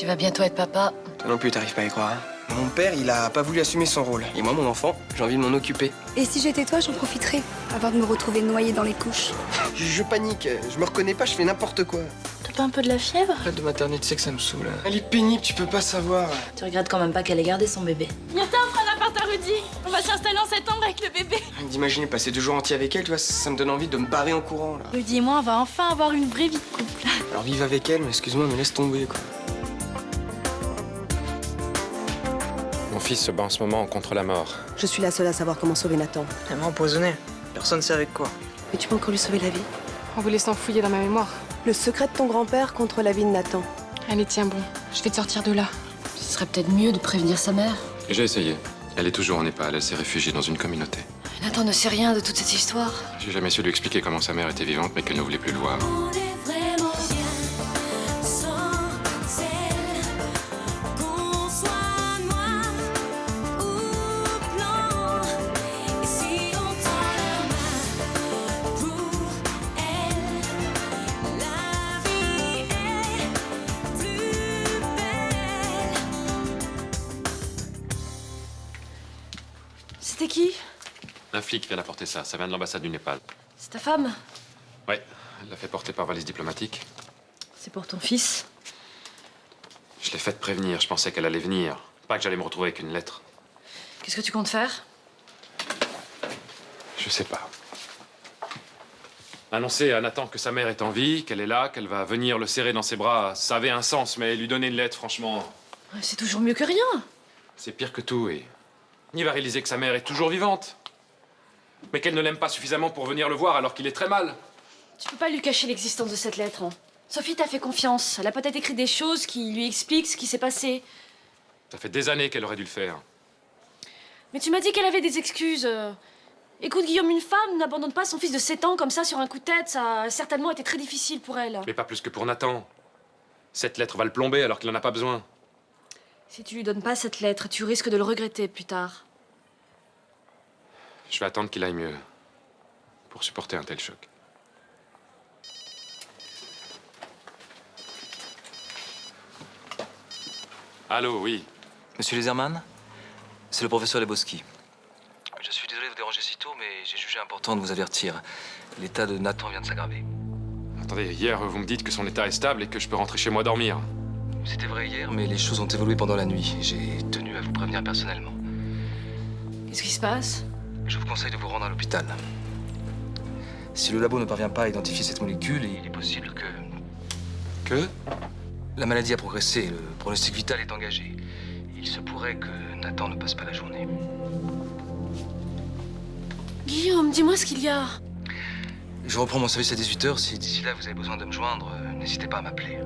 Tu vas bientôt être papa. Toi non plus, t'arrives pas à y croire, hein. Mon père, il a pas voulu assumer son rôle. Et moi, mon enfant, j'ai envie de m'en occuper. Et si j'étais toi, j'en profiterais, avant de me retrouver noyée dans les couches. Je panique, je me reconnais pas, je fais n'importe quoi. T'as pas un peu de la fièvre? Arrête de materner, tu sais que ça me saoule. Elle est pénible, tu peux pas savoir. Tu regrettes quand même pas qu'elle ait gardé son bébé. Bientôt on fera l'appart à Rudy. On va s'installer en septembre avec le bébé. D'imaginer passer 2 jours entiers avec elle, tu vois, ça me donne envie de me barrer en courant, là. Rudy et moi, on va enfin avoir une vraie vie de couple. Alors vive avec elle, mais excuse-moi, mais laisse tomber, quoi. Mon fils se bat en ce moment contre la mort. Je suis la seule à savoir comment sauver Nathan. Elle m'a empoisonné. Personne ne sait avec quoi. Mais tu peux encore lui sauver la vie. En vous laissant fouiller dans ma mémoire. Le secret de ton grand-père contre la vie de Nathan. Allez, tiens bon, je vais te sortir de là. Ce serait peut-être mieux de prévenir sa mère. J'ai essayé. Elle est toujours en Népal. Elle s'est réfugiée dans une communauté. Nathan ne sait rien de toute cette histoire. J'ai jamais su lui expliquer comment sa mère était vivante, mais qu'elle ne voulait plus le voir. C'était qui? Un flic vient d'apporter ça. Ça vient de l'ambassade du Népal. C'est ta femme? Ouais, elle l'a fait porter par valise diplomatique. C'est pour ton fils? Je l'ai fait prévenir. Je pensais qu'elle allait venir. Pas que j'allais me retrouver avec une lettre. Qu'est-ce que tu comptes faire? Je sais pas. Annoncer à Nathan que sa mère est en vie, qu'elle est là, qu'elle va venir le serrer dans ses bras, ça avait un sens, mais lui donner une lettre, franchement, C'est toujours mieux que rien. c'est pire que tout. Et il va réaliser que sa mère est toujours vivante, mais qu'elle ne l'aime pas suffisamment pour venir le voir alors qu'il est très mal. Tu peux pas lui cacher l'existence de cette lettre, hein. Sophie t'a fait confiance. Elle a peut-être écrit des choses qui lui expliquent ce qui s'est passé. Ça fait des années qu'elle aurait dû le faire. Mais tu m'as dit qu'elle avait des excuses. Écoute, Guillaume, une femme n'abandonne pas son fils de 7 ans comme ça sur un coup de tête. Ça a certainement été très difficile pour elle. Mais pas plus que pour Nathan. Cette lettre va le plomber alors qu'il en a pas besoin. Si tu lui donnes pas cette lettre, tu risques de le regretter plus tard. Je vais attendre qu'il aille mieux pour supporter un tel choc. Allô, oui. Monsieur Leserman, c'est le professeur Lebowski. Je suis désolé de vous déranger si tôt, mais j'ai jugé important de vous avertir. L'état de Nathan vient de s'aggraver. Attendez, hier, vous me dites que son état est stable et que je peux rentrer chez moi dormir. C'était vrai hier, mais les choses ont évolué pendant la nuit. J'ai tenu à vous prévenir personnellement. Qu'est-ce qui se passe? Je vous conseille de vous rendre à l'hôpital. Si le labo ne parvient pas à identifier cette molécule, il est possible que... Que? La maladie a progressé, le pronostic vital est engagé. Il se pourrait que Nathan ne passe pas la journée. Guillaume, dis-moi ce qu'il y a. Je reprends mon service à 18h. Si d'ici là vous avez besoin de me joindre, n'hésitez pas à m'appeler.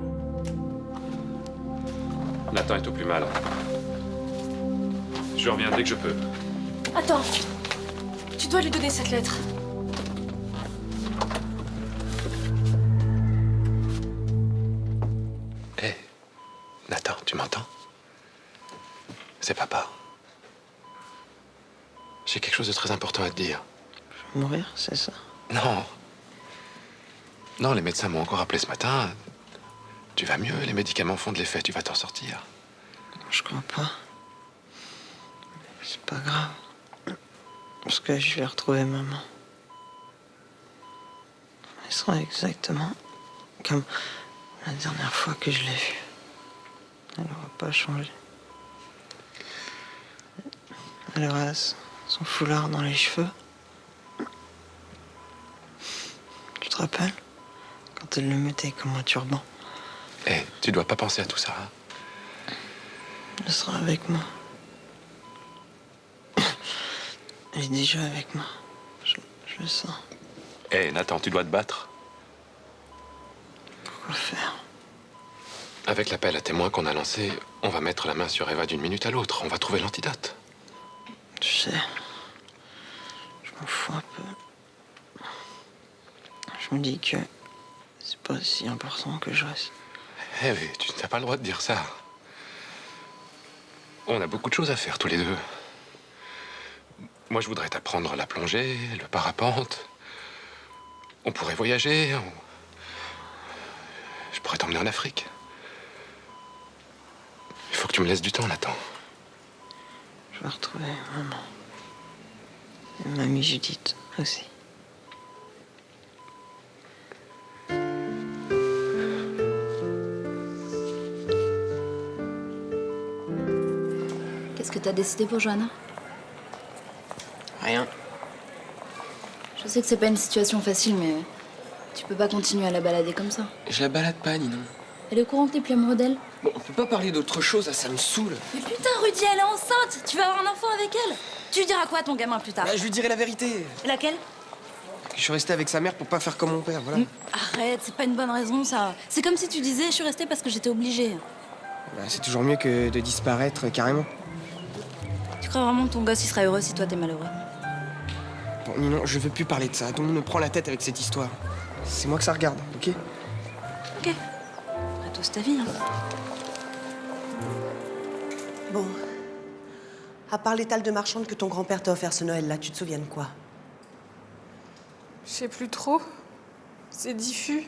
Nathan est au plus mal. Je reviens dès que je peux. Attends. Tu dois lui donner cette lettre. Hé, Nathan, tu m'entends? C'est papa. J'ai quelque chose de très important à te dire. Je vais mourir, c'est ça? Non. Non, les médecins m'ont encore appelé ce matin. Tu vas mieux, les médicaments font de l'effet, tu vas t'en sortir. Je crois pas. C'est pas grave. Parce que je vais retrouver maman. Elle sera exactement comme la dernière fois que je l'ai vue. Elle n'aura pas changé. Elle aura son foulard dans les cheveux. Tu te rappelles? Quand elle le mettait comme un turban. Hé, tu dois pas penser à tout ça, hein? Elle sera avec moi. Elle est déjà avec moi. Je le sens. Hé, Nathan, tu dois te battre. Pourquoi faire? Avec l'appel à témoins qu'on a lancé, on va mettre la main sur Eva d'une minute à l'autre. On va trouver l'antidote. Tu sais, je m'en fous un peu. Je me dis que c'est pas si important que je reste. Eh mais tu n'as pas le droit de dire ça. On a beaucoup de choses à faire tous les deux. Moi, je voudrais t'apprendre la plongée, le parapente. On pourrait voyager. Je pourrais t'emmener en Afrique. tu me laisses du temps, Nathan. Je vais retrouver maman. Et mamie Judith aussi. Qu'est-ce que t'as décidé pour Johanna? Rien. Je sais que c'est pas une situation facile, mais tu peux pas continuer à la balader comme ça. Je la balade pas, Ninon. Elle est au courant que t'es plus amoureux d'elle? Bon, on peut pas parler d'autre chose, là, ça me saoule. Mais putain, Rudy, elle est enceinte! Tu vas avoir un enfant avec elle! Tu lui diras quoi à ton gamin plus tard? Bah, je lui dirai la vérité. Laquelle? Je suis resté avec sa mère pour pas faire comme mon père, voilà. Arrête, c'est pas une bonne raison, ça. C'est comme si tu disais, je suis restée parce que j'étais obligée. Bah, c'est toujours mieux que de disparaître carrément. Tu crois vraiment que ton gosse, il sera heureux si toi, t'es malheureux? Bon, Ninon, je veux plus parler de ça. Tout le monde me prend la tête avec cette histoire. C'est moi que ça regarde, ok? Ok. Après tout, c'est ta vie, hein. Bon. À part l'étal de marchande que ton grand-père t'a offert ce Noël-là, tu te souviens de quoi? Je sais plus trop. C'est diffus.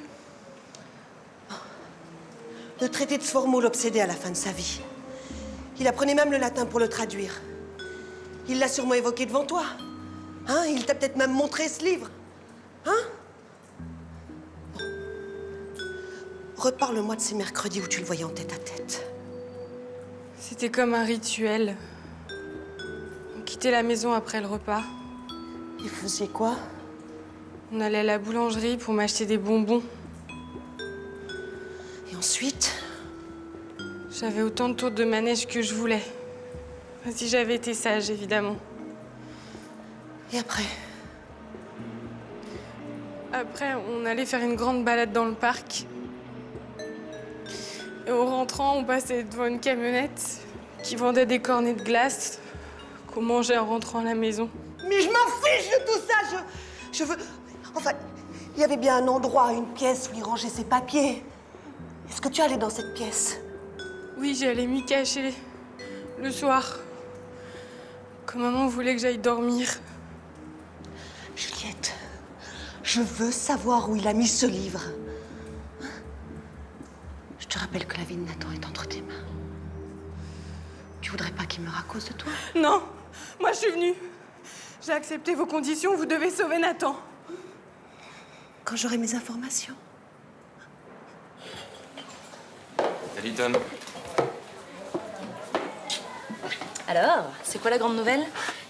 Le traité de Sformo l'obsédait à la fin de sa vie. Il apprenait même le latin pour le traduire. Il l'a sûrement évoqué devant toi. Hein? Il t'a peut-être même montré ce livre. Hein? Bon. Reparle-moi de ces mercredis où tu le voyais en tête à tête. C'était comme un rituel. On quittait la maison après le repas. Et vous faisiez quoi? On allait à la boulangerie pour m'acheter des bonbons. Et ensuite? J'avais autant de tours de manège que je voulais. Enfin, si j'avais été sage, évidemment. Et après? Après, on allait faire une grande balade dans le parc. Et en rentrant, on passait devant une camionnette qui vendait des cornets de glace qu'on mangeait en rentrant à la maison. Mais je m'en fiche de tout ça. Je veux... Enfin, il y avait bien un endroit, une pièce où il rangeait ses papiers. Est-ce que tu allais dans cette pièce? Oui, j'allais m'y cacher. Le soir. Quand maman voulait que j'aille dormir. Juliette, je veux savoir où il a mis ce livre. Je te rappelle que la vie de Nathan est entre tes mains. Tu voudrais pas qu'il meure à cause de toi? Non, moi je suis venue. J'ai accepté vos conditions, vous devez sauver Nathan. Quand j'aurai mes informations. Salut Tom. Alors, c'est quoi la grande nouvelle?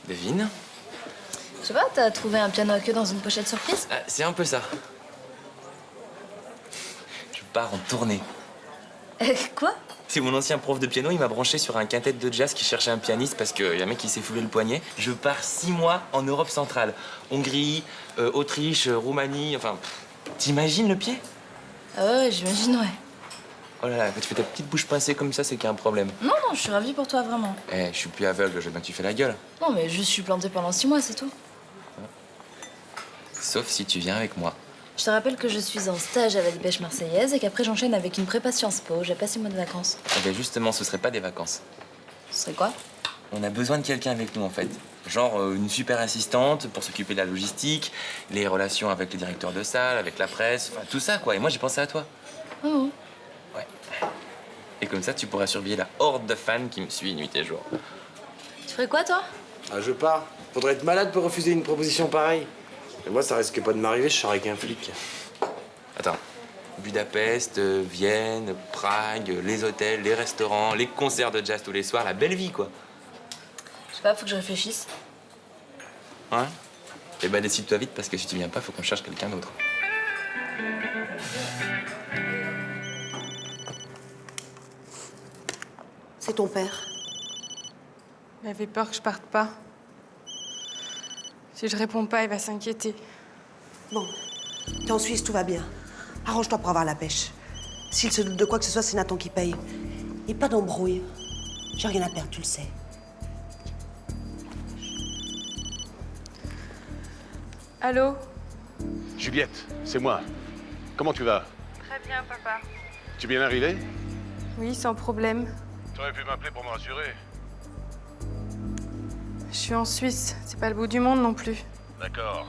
Devine. Je sais pas, t'as trouvé un piano à queue dans une pochette surprise? Ah, c'est un peu ça. Je pars en tournée. Quoi? C'est mon ancien prof de piano, il m'a branché sur un quintet de jazz qui cherchait un pianiste parce qu'il y a un mec qui s'est foulé le poignet. Je pars 6 mois en Europe centrale. Hongrie, Autriche, Roumanie, enfin... T'imagines le pied? Ah ouais, j'imagine, ouais. Oh là là, quand tu fais ta petite bouche pincée comme ça, c'est qu'il y a un problème. Non, non, je suis ravie pour toi, vraiment. Eh, je suis plus aveugle, je veux bien que tu fais la gueule. Non, mais je suis plantée pendant 6 mois, c'est tout. Sauf si tu viens avec moi. Je te rappelle que je suis en stage à la Dépêche Marseillaise et qu'après j'enchaîne avec une prépa Sciences Po. J'ai pas 6 mois de vacances. Eh bien justement, ce serait pas des vacances. Ce serait quoi? On a besoin de quelqu'un avec nous en fait. Genre une super assistante pour s'occuper de la logistique, les relations avec les directeurs de salle, avec la presse, enfin tout ça quoi. Et moi j'ai pensé à toi. Oh. Ouais. Et comme ça tu pourras surveiller la horde de fans qui me suit nuit et jour. Tu ferais quoi, toi? Ah, je pars. Faudrait être malade pour refuser une proposition pareille. Et moi, ça risque pas de m'arriver, je serais avec un flic. Attends. Budapest, Vienne, Prague, les hôtels, les restaurants, les concerts de jazz tous les soirs, la belle vie quoi. Je sais pas, faut que je réfléchisse. Ouais. Eh ben décide-toi vite parce que si tu viens pas, faut qu'on cherche quelqu'un d'autre. C'est ton père. Il avait peur que je parte pas. Si je réponds pas, il va s'inquiéter. Bon, t'es en Suisse, tout va bien. Arrange-toi pour avoir la pêche. S'il se doute de quoi que ce soit, c'est Nathan qui paye. Et pas d'embrouille. J'ai rien à perdre, tu le sais. Allô? Juliette, c'est moi. Comment tu vas? Très bien, papa. Tu es bien arrivé? Oui, sans problème. Tu aurais pu m'appeler pour me rassurer. Je suis en Suisse, c'est pas le bout du monde non plus. D'accord.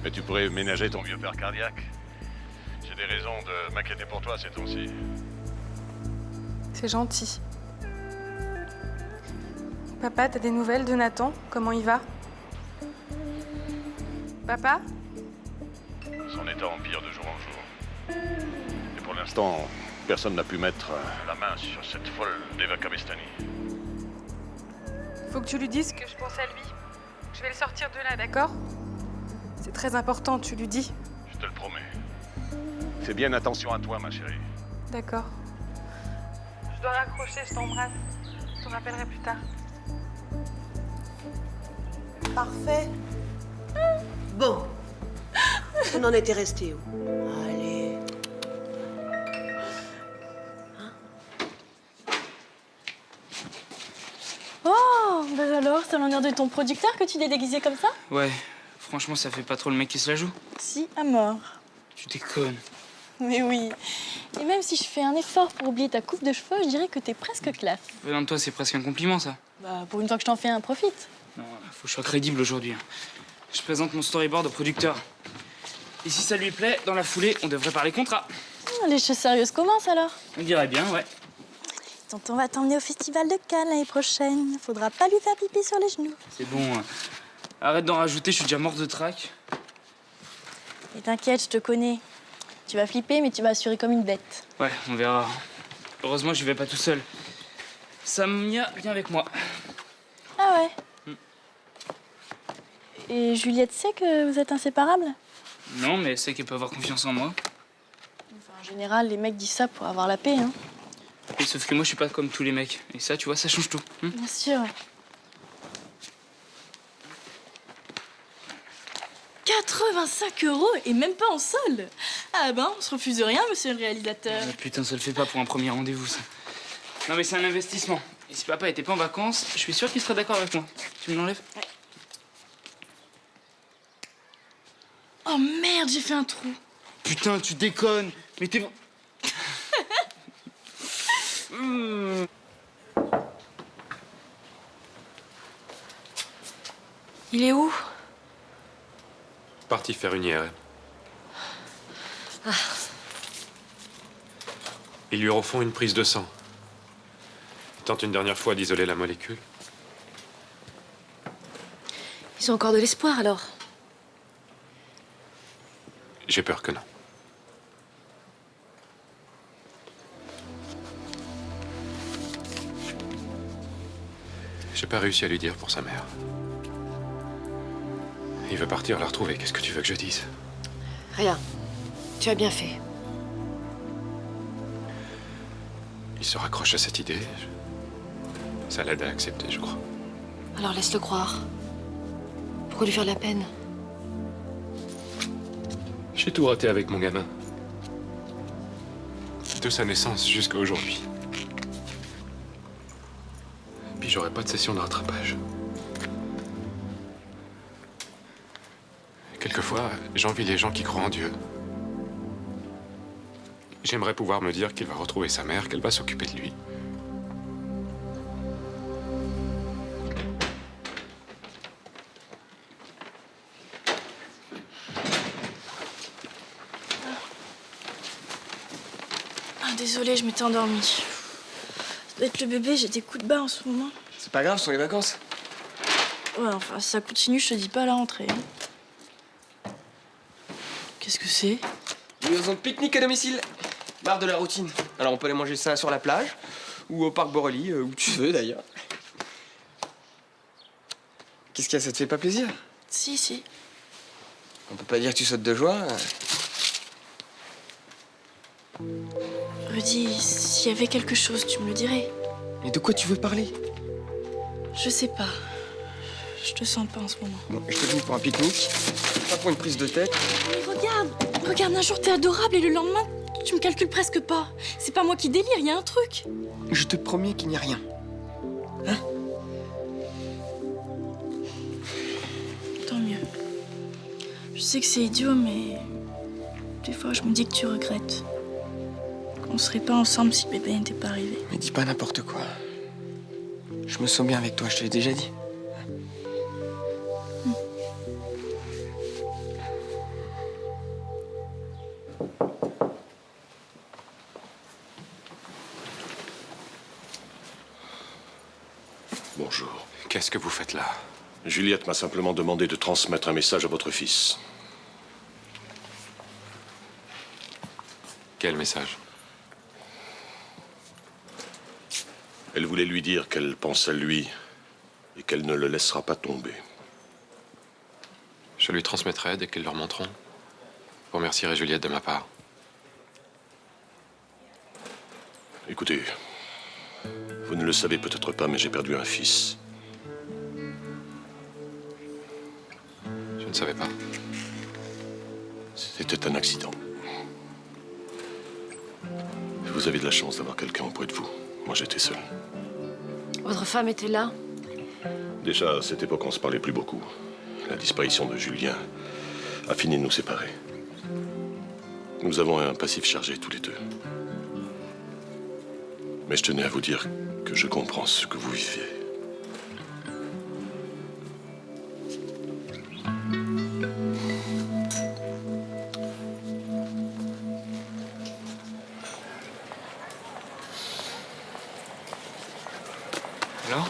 Mais tu pourrais ménager ton vieux père cardiaque. J'ai des raisons de m'inquiéter pour toi ces temps-ci. C'est gentil. Papa, t'as des nouvelles de Nathan? Comment il va? Papa? Son état empire de jour en jour. Et pour l'instant, personne n'a pu mettre la main sur cette folle d'Eva Kabestani. Faut que tu lui dises que je pense à lui. Je vais le sortir de là, d'accord? C'est très important, tu lui dis. Je te le promets. Fais bien attention à toi, ma chérie. D'accord. Je dois raccrocher, je t'embrasse. Je te rappellerai plus tard. Parfait. Bon. On en était resté où? Allez. Oh, bah alors, c'est l'honneur de ton producteur que tu t'es déguisé comme ça? Ouais, franchement, ça fait pas trop le mec qui se la joue. Si, à mort. Tu déconnes. Mais oui. Et même si je fais un effort pour oublier ta coupe de cheveux, je dirais que t'es presque classe. Venant de toi, c'est presque un compliment, ça. Bah, pour une fois que je t'en fais un, profite. Non, faut que je sois crédible aujourd'hui. Je présente mon storyboard au producteur. Et si ça lui plaît, dans la foulée, on devrait parler contrat. Les choses sérieuses commencent alors. On dirait bien, ouais. Tonton va t'emmener au festival de Cannes l'année prochaine. Faudra pas lui faire pipi sur les genoux. C'est bon. Arrête d'en rajouter, je suis déjà mort de trac. Et t'inquiète, je te connais. Tu vas flipper, mais tu vas assurer comme une bête. Ouais, on verra. Heureusement, je vais pas tout seul. Samia, viens avec moi. Ah ouais. Et Juliette sait que vous êtes inséparables? Non, mais elle sait qu'elle peut avoir confiance en moi. Enfin, en général, les mecs disent ça pour avoir la paix, hein. Et sauf que moi, je suis pas comme tous les mecs. Et ça, tu vois, ça change tout. Bien sûr. 85 € et même pas en solde. Ah ben, on se refuse de rien, monsieur le réalisateur. Ah, putain, ça le fait pas pour un premier rendez-vous, ça. Non, mais c'est un investissement. Et si papa était pas en vacances, je suis sûr qu'il serait d'accord avec moi. Tu me l'enlèves? Ouais. Oh merde, j'ai fait un trou. Putain, tu déconnes. Mais t'es... Il est où? Parti faire une IRM. Ah. Ils lui refont une prise de sang. Ils tentent une dernière fois d'isoler la molécule. Ils ont encore de l'espoir alors. J'ai peur que non. J'ai pas réussi à lui dire pour sa mère. Il veut partir la retrouver. Qu'est-ce que tu veux que je dise? Rien. Tu as bien fait. Il se raccroche à cette idée. Ça l'aide à accepter, je crois. Alors laisse-le croire. Pourquoi lui faire de la peine? J'ai tout raté avec mon gamin. De sa naissance jusqu'à aujourd'hui. Puis j'aurai pas de session de rattrapage. Quelquefois, j'envie les gens qui croient en Dieu. J'aimerais pouvoir me dire qu'il va retrouver sa mère, qu'elle va s'occuper de lui. Ah, désolée, je m'étais endormie. Ça doit être le bébé, j'ai des coups de barre en ce moment. C'est pas grave, ce sont les vacances. Ouais, enfin, si ça continue, je te dis pas à la rentrée. Qu'est-ce que c'est? Livraison de pique-nique à domicile. Marre de la routine. Alors on peut aller manger ça sur la plage, ou au parc Borelli, où tu veux d'ailleurs. Qu'est-ce qu'il y a, ça te fait pas plaisir? Si, si. On peut pas dire que tu sautes de joie. Rudy, s'il y avait quelque chose, tu me le dirais. Mais de quoi tu veux parler? Je sais pas. Je te sens pas en ce moment. Bon, je te dis pour un pique-nique, pas pour une prise de tête. Mais regarde, un jour t'es adorable et le lendemain, tu me calcules presque pas. C'est pas moi qui délire, y a un truc. Je te promets qu'il n'y a rien. Hein? Tant mieux. Je sais que c'est idiot, mais des fois je me dis que tu regrettes. Qu'on serait pas ensemble si bébé n'était pas arrivé. Mais dis pas n'importe quoi. Je me sens bien avec toi, je te l'ai déjà dit. Bonjour. Qu'est-ce que vous faites là? Juliette m'a simplement demandé de transmettre un message à votre fils. Quel message? Elle voulait lui dire qu'elle pense à lui et qu'elle ne le laissera pas tomber. Je lui transmettrai dès qu'ils le remonteront. Vous remercierez Juliette de ma part. Écoutez, vous ne le savez peut-être pas, mais j'ai perdu un fils. Je ne savais pas. C'était un accident. Vous avez de la chance d'avoir quelqu'un auprès de vous. Moi, j'étais seul. Votre femme était là? Déjà, à cette époque, on se parlait plus beaucoup. La disparition de Julien a fini de nous séparer. Nous avons un passif chargé tous les deux. Mais je tenais à vous dire que je comprends ce que vous vivez. Alors?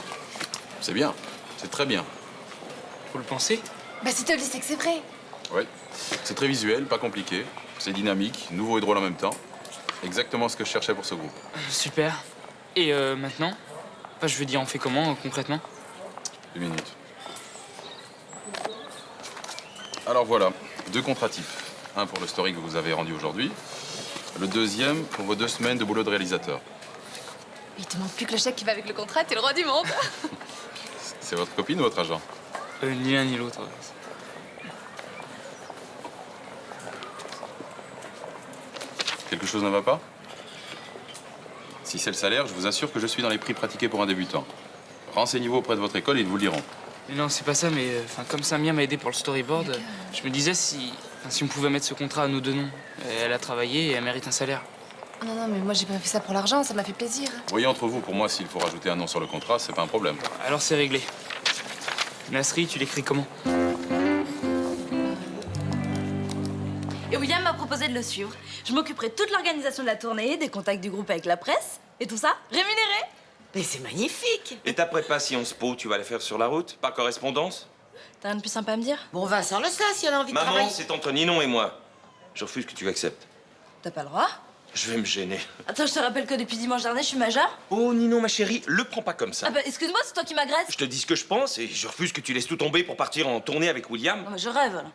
C'est bien. C'est très bien. Vous le pensez? Bah si te le dis, c'est que c'est vrai. Oui. C'est très visuel, pas compliqué. C'est dynamique, nouveau et drôle en même temps. Exactement ce que je cherchais pour ce groupe. Super. Et maintenant? Enfin, je veux dire, on fait comment, concrètement? 2 minutes. Alors voilà, 2 contrats types. Un pour le story que vous avez rendu aujourd'hui. Le deuxième pour vos 2 semaines de boulot de réalisateur. Il te manque plus que le chèque qui va avec le contrat, t'es le roi du monde. C'est votre copine ou votre agent? Ni l'un ni l'autre. Quelque chose ne va pas? Si c'est le salaire, je vous assure que je suis dans les prix pratiqués pour un débutant. Renseignez-vous auprès de votre école, ils vous le diront. Mais non, c'est pas ça, mais comme Samia m'a aidé pour le storyboard, je me disais si on pouvait mettre ce contrat à nous deux noms. Elle a travaillé et elle mérite un salaire. Non, non, mais moi j'ai pas fait ça pour l'argent, ça m'a fait plaisir. Voyez entre vous, pour moi, s'il faut rajouter un nom sur le contrat, c'est pas un problème. Alors c'est réglé. Nasri, tu l'écris comment? Et William m'a proposé de le suivre. Je m'occuperai de toute l'organisation de la tournée, des contacts du groupe avec la presse, et tout ça, rémunéré. Mais c'est magnifique. Et ta prépa Sciences Po, tu vas la faire sur la route, par correspondance? T'as rien de plus sympa à me dire? Bon, Vincent le sait si elle a envie de Maman, travailler. c'est entre Ninon et moi. Je refuse que tu acceptes. T'as pas le droit? Je vais me gêner. Attends, je te rappelle que depuis dimanche dernier, je suis majeure. Oh, Ninon, ma chérie, le prends pas comme ça. Ah bah, excuse-moi, c'est toi qui m'agresse. Je te dis ce que je pense et je refuse que tu laisses tout tomber pour partir en tournée avec William. Non, mais je rêve, là.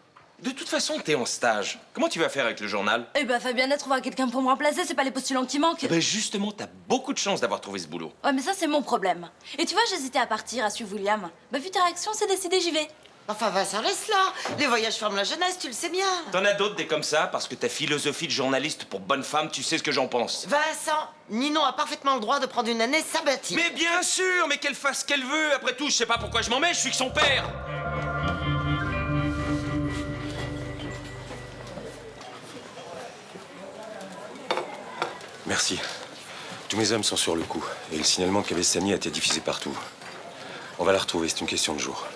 De toute façon, t'es en stage. Comment tu vas faire avec le journal? Eh bah, Fabienne trouvera quelqu'un pour me remplacer, c'est pas les postulants qui manquent. Eh ben justement, t'as beaucoup de chance d'avoir trouvé ce boulot. Ouais, mais ça, c'est mon problème. Et tu vois, j'hésitais à partir, à suivre William. Bah, vu ta réaction, c'est décidé, j'y vais. Enfin, Vincent, laisse-la. Les voyages forment la jeunesse, tu le sais bien. T'en as d'autres des comme ça, parce que ta philosophie de journaliste pour bonne femme, tu sais ce que j'en pense. Vincent, Ninon a parfaitement le droit de prendre une année sabbatique. Mais bien sûr, mais qu'elle fasse ce qu'elle veut. Après tout, je sais pas pourquoi je m'en mets, je suis que son père. Merci. Tous mes hommes sont sur le coup. Et le signalement qu'avait Samy a été diffusé partout. On va la retrouver, c'est une question de jours.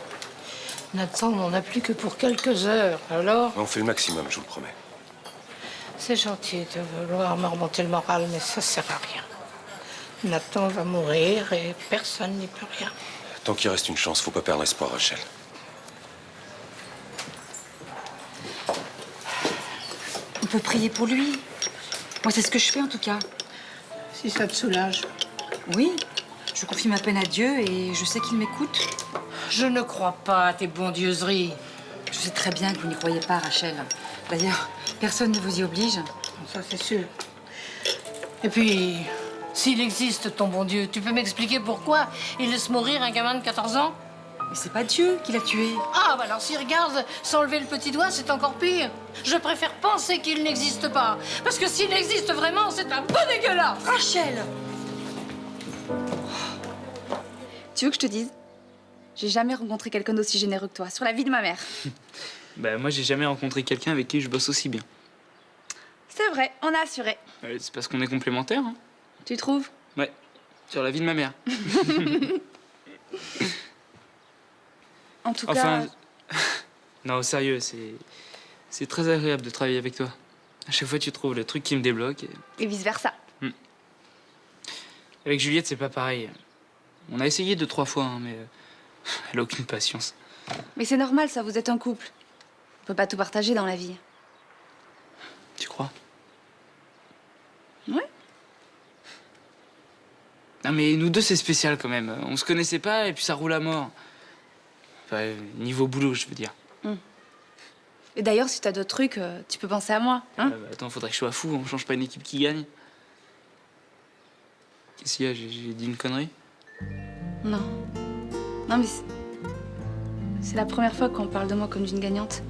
Nathan, on n'en a plus que pour quelques heures, alors? On fait le maximum, je vous le promets. C'est gentil de vouloir me remonter le moral, mais ça sert à rien. Nathan va mourir et personne n'y peut rien. Tant qu'il reste une chance, faut pas perdre espoir, Rachel. On peut prier pour lui. Moi, c'est ce que je fais, en tout cas. Si ça te soulage. Oui, je confie ma peine à Dieu et je sais qu'il m'écoute. Je ne crois pas à tes bondieuseries. Je sais très bien que vous n'y croyez pas, Rachel. D'ailleurs, personne ne vous y oblige. Ça, c'est sûr. Et puis, s'il existe, ton bon Dieu, tu peux m'expliquer pourquoi il laisse mourir un gamin de 14 ans? Mais c'est pas Dieu qui l'a tué. Ah, bah alors s'il regarde sans lever le petit doigt, c'est encore pire. Je préfère penser qu'il n'existe pas. Parce que s'il existe vraiment, c'est un peu dégueulasse. Rachel! Tu veux que je te dise? J'ai jamais rencontré quelqu'un d'aussi généreux que toi, sur la vie de ma mère. Bah moi, j'ai jamais rencontré quelqu'un avec qui je bosse aussi bien. C'est vrai, on a assuré. C'est parce qu'on est complémentaires, hein. Tu trouves? Ouais, sur la vie de ma mère. En tout enfin, cas... non, sérieux, c'est très agréable de travailler avec toi. À chaque fois, tu trouves le truc qui me débloque. Et vice-versa. Avec Juliette, c'est pas pareil. On a essayé 2-3 fois, hein, mais elle a aucune patience. Mais c'est normal, ça, vous êtes un couple. On peut pas tout partager dans la vie. Tu crois? Ouais. Non mais nous deux c'est spécial quand même. On se connaissait pas et puis ça roule à mort. Enfin, niveau boulot, je veux dire. Et d'ailleurs, si t'as d'autres trucs, tu peux penser à moi, hein? Attends, faudrait que je sois fou, on change pas une équipe qui gagne. Qu'est-ce qu'il y a? J'ai dit une connerie? Non. Non, mais c'est la première fois qu'on parle de moi comme d'une gagnante.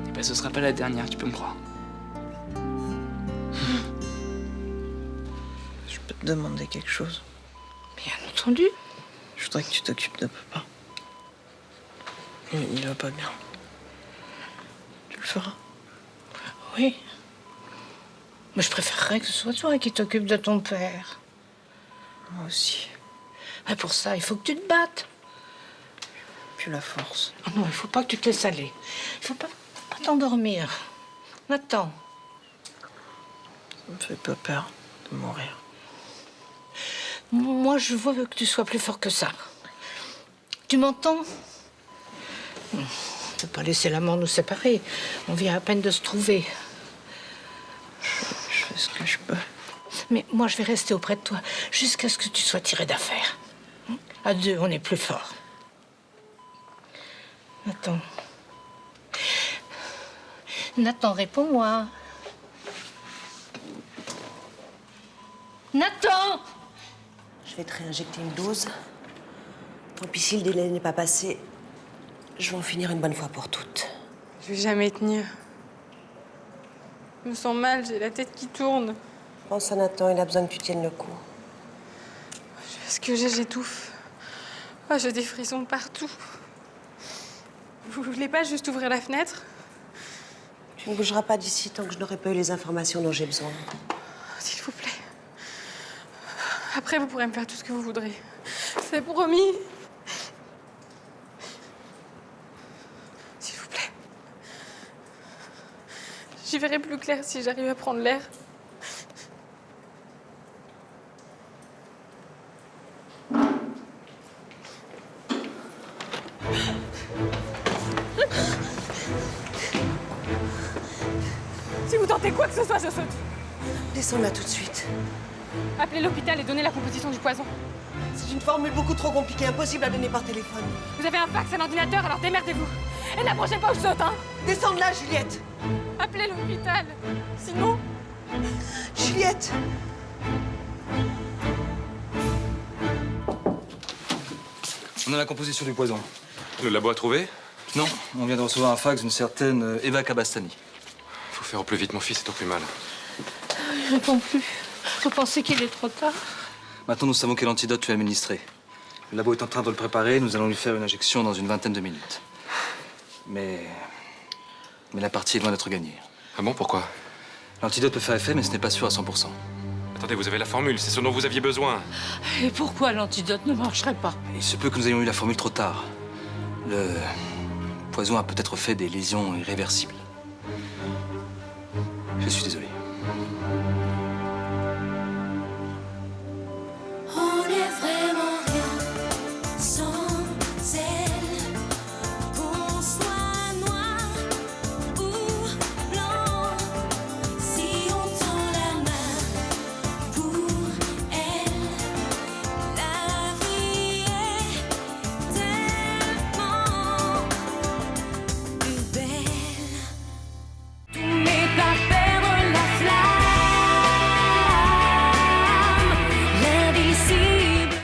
Eh ben, ce sera pas la dernière, tu peux me croire. Je peux te demander quelque chose? Bien entendu. Je voudrais que tu t'occupes de papa. Il va pas bien. Tu le feras? Oui. Mais je préférerais que ce soit toi qui t'occupes de ton père. Moi aussi. Mais pour ça, il faut que tu te battes. Puis la force. Oh non, il faut pas que tu te laisses aller. Il faut pas t'endormir. Nathan. Ça me fait pas peur de mourir. Moi, je veux que tu sois plus fort que ça. Tu m'entends? On ne peut pas laisser la mort nous séparer. On vient à peine de se trouver. Je fais ce que je peux. Mais moi, je vais rester auprès de toi jusqu'à ce que tu sois tiré d'affaire. À deux, on est plus fort. Nathan. Nathan, réponds-moi. Nathan! Je vais te réinjecter une dose. Tant pis si le délai n'est pas passé, je vais en finir une bonne fois pour toutes. Je vais jamais tenir. Je me sens mal, j'ai la tête qui tourne. Pense à Nathan, il a besoin que tu tiennes le coup. Je fais ce que j'étouffe. Oh, j'ai des frissons partout. Vous voulez pas juste ouvrir la fenêtre? Tu ne bougeras pas d'ici tant que je n'aurai pas eu les informations dont j'ai besoin. S'il vous plaît. Après, vous pourrez me faire tout ce que vous voudrez. C'est promis. S'il vous plaît. J'y verrai plus clair si j'arrive à prendre l'air. Si vous tentez quoi que ce soit, je saute. Descends là tout de suite. Appelez l'hôpital et donnez la composition du poison. C'est une formule beaucoup trop compliquée, impossible à donner par téléphone. Vous avez un fax, un ordinateur, alors démerdez-vous. Et n'approchez pas où je saute, hein. Descends de là, Juliette. Appelez l'hôpital. Sinon... Juliette. On a la composition du poison. Le labo a trouvé? Non, on vient de recevoir un fax d'une certaine Eva Kabastani. Faut faire au plus vite, mon fils est au plus mal. Il répond plus. Vous pensez qu'il est trop tard? Maintenant, nous savons quel antidote tu as administré. Le labo est en train de le préparer. Nous allons lui faire une injection dans une vingtaine de minutes. Mais la partie est loin d'être gagnée. Ah bon, pourquoi? L'antidote peut faire effet, mais ce n'est pas sûr à 100%. Attendez, vous avez la formule, c'est ce dont vous aviez besoin. Et pourquoi l'antidote ne marcherait pas? Il se peut que nous ayons eu la formule trop tard. Le poison a peut-être fait des lésions irréversibles. Je suis désolé.